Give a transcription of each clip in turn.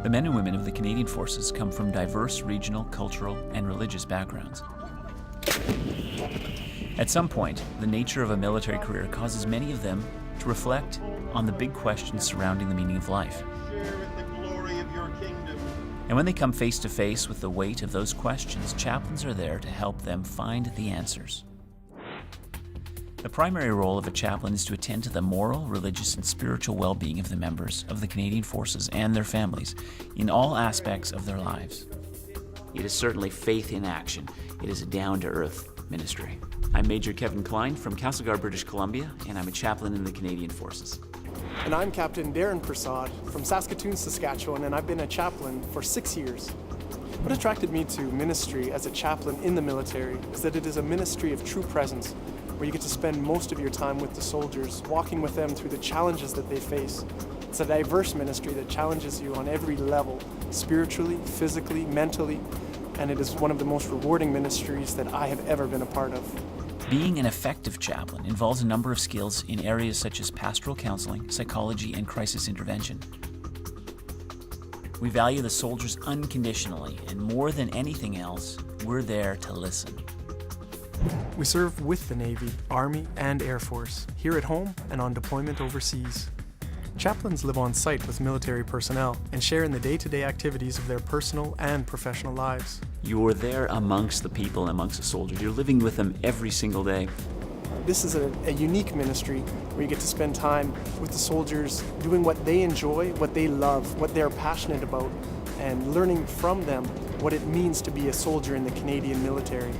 The men and women of the Canadian Forces come from diverse regional, cultural, and religious backgrounds. At some point, the nature of a military career causes many of them to reflect on the big questions surrounding the meaning of life. And when they come face to face with the weight of those questions, chaplains are there to help them find the answers. The primary role of a chaplain is to attend to the moral, religious, and spiritual well-being of the members of the Canadian Forces and their families in all aspects of their lives. It is certainly faith in action. It is a down-to-earth ministry. I'm Major Kevin Klein from Castlegar, British Columbia, and I'm a chaplain in the Canadian Forces. And I'm Captain Darren Prasad from Saskatoon, Saskatchewan, and I've been a chaplain for 6 years. What attracted me to ministry as a chaplain in the military is that it is a ministry of true presence, where you get to spend most of your time with the soldiers, walking with them through the challenges that they face. It's a diverse ministry that challenges you on every level, spiritually, physically, mentally, and it is one of the most rewarding ministries that I have ever been a part of. Being an effective chaplain involves a number of skills in areas such as pastoral counseling, psychology, and crisis intervention. We value the soldiers unconditionally, and more than anything else, we're there to listen. We serve with the Navy, Army, and Air Force, here at home and on deployment overseas. Chaplains live on site with military personnel and share in the day-to-day activities of their personal and professional lives. You're there amongst the people and amongst the soldiers. You're living with them every single day. This is a unique ministry where you get to spend time with the soldiers, doing what they enjoy, what they love, what they're passionate about, and learning from them what it means to be a soldier in the Canadian military.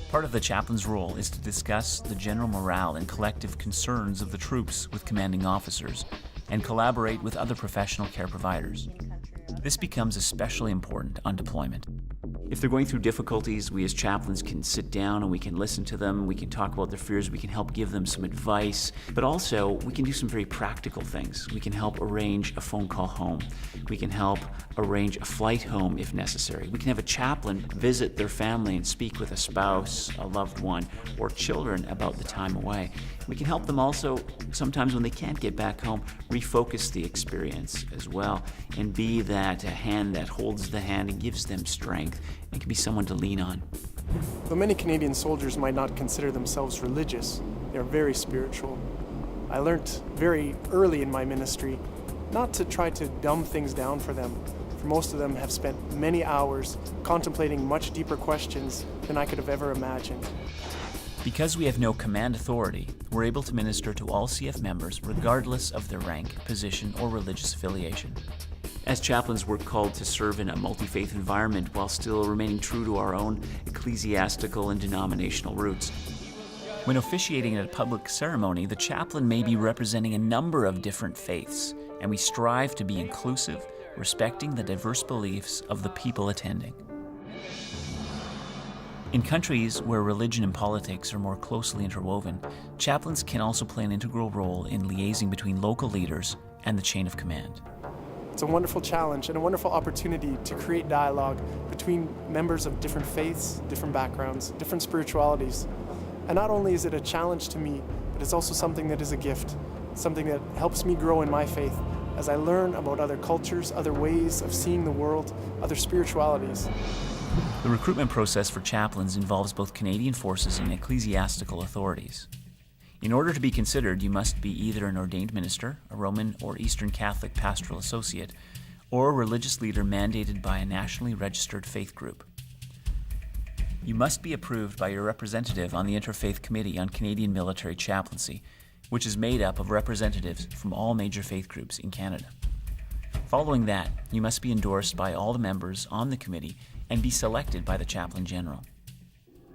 Part of the chaplain's role is to discuss the general morale and collective concerns of the troops with commanding officers and collaborate with other professional care providers. This becomes especially important on deployment. If they're going through difficulties, we as chaplains can sit down and we can listen to them, we can talk about their fears, we can help give them some advice, but also we can do some very practical things. We can help arrange a phone call home. We can help arrange a flight home if necessary. We can have a chaplain visit their family and speak with a spouse, a loved one, or children about the time away. We can help them also, sometimes when they can't get back home, refocus the experience as well and be that hand that holds the hand and gives them strength. It can be someone to lean on. Though many Canadian soldiers might not consider themselves religious, they are very spiritual. I learned very early in my ministry not to try to dumb things down for them, for most of them have spent many hours contemplating much deeper questions than I could have ever imagined. Because we have no command authority, we're able to minister to all CF members regardless of their rank, position, or religious affiliation. As chaplains, we're called to serve in a multi-faith environment while still remaining true to our own ecclesiastical and denominational roots. When officiating at a public ceremony, the chaplain may be representing a number of different faiths, and we strive to be inclusive, respecting the diverse beliefs of the people attending. In countries where religion and politics are more closely interwoven, chaplains can also play an integral role in liaising between local leaders and the chain of command. It's a wonderful challenge and a wonderful opportunity to create dialogue between members of different faiths, different backgrounds, different spiritualities. And not only is it a challenge to me, but it's also something that is a gift, something that helps me grow in my faith as I learn about other cultures, other ways of seeing the world, other spiritualities. The recruitment process for chaplains involves both Canadian Forces and ecclesiastical authorities. In order to be considered, you must be either an ordained minister, a Roman or Eastern Catholic pastoral associate, or a religious leader mandated by a nationally registered faith group. You must be approved by your representative on the Interfaith Committee on Canadian Military Chaplaincy, which is made up of representatives from all major faith groups in Canada. Following that, you must be endorsed by all the members on the committee and be selected by the Chaplain General.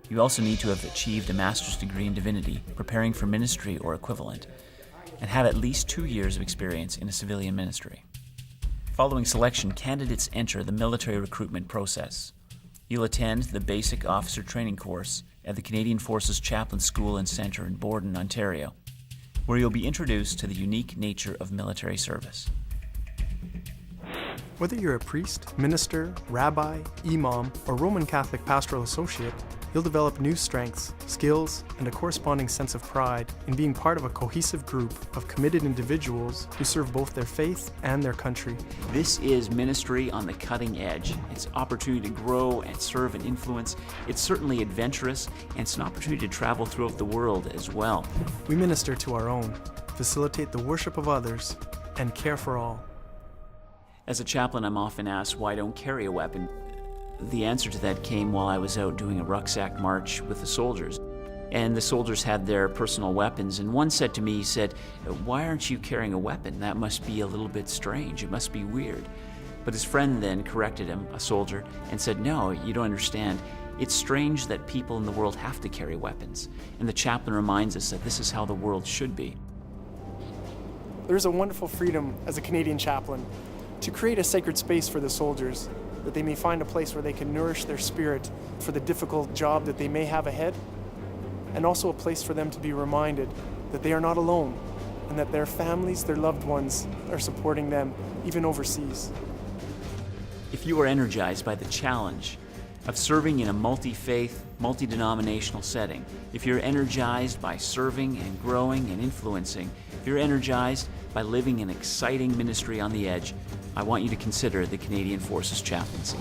You also need to have achieved a master's degree in divinity, preparing for ministry or equivalent, and have at least 2 years of experience in a civilian ministry. Following selection, candidates enter the military recruitment process. You'll attend the Basic Officer Training course at the Canadian Forces Chaplain School and Centre in Borden, Ontario, where you'll be introduced to the unique nature of military service. Whether you're a priest, minister, rabbi, imam, or Roman Catholic pastoral associate, You'll develop new strengths, skills, and a corresponding sense of pride in being part of a cohesive group of committed individuals who serve both their faith and their country. This is ministry on the cutting edge. It's opportunity to grow and serve and influence. It's certainly adventurous, and it's an opportunity to travel throughout the world as well. We minister to our own, facilitate the worship of others, and care for all. As a chaplain, I'm often asked why I don't carry a weapon. The answer to that came while I was out doing a rucksack march with the soldiers. And the soldiers had their personal weapons, and one said to me, he said, "Why aren't you carrying a weapon? That must be a little bit strange. It must be weird." But his friend then corrected him, a soldier, and said, "No, you don't understand. It's strange that people in the world have to carry weapons." And the chaplain reminds us that this is how the world should be. There's a wonderful freedom as a Canadian chaplain to create a sacred space for the soldiers, that they may find a place where they can nourish their spirit for the difficult job that they may have ahead, and also a place for them to be reminded that they are not alone and that their families, their loved ones, are supporting them even overseas. If you are energized by the challenge of serving in a multi-faith, multi-denominational setting, if you're energized by serving and growing and influencing, if you're energized by living an exciting ministry on the edge, I want you to consider the Canadian Forces Chaplaincy.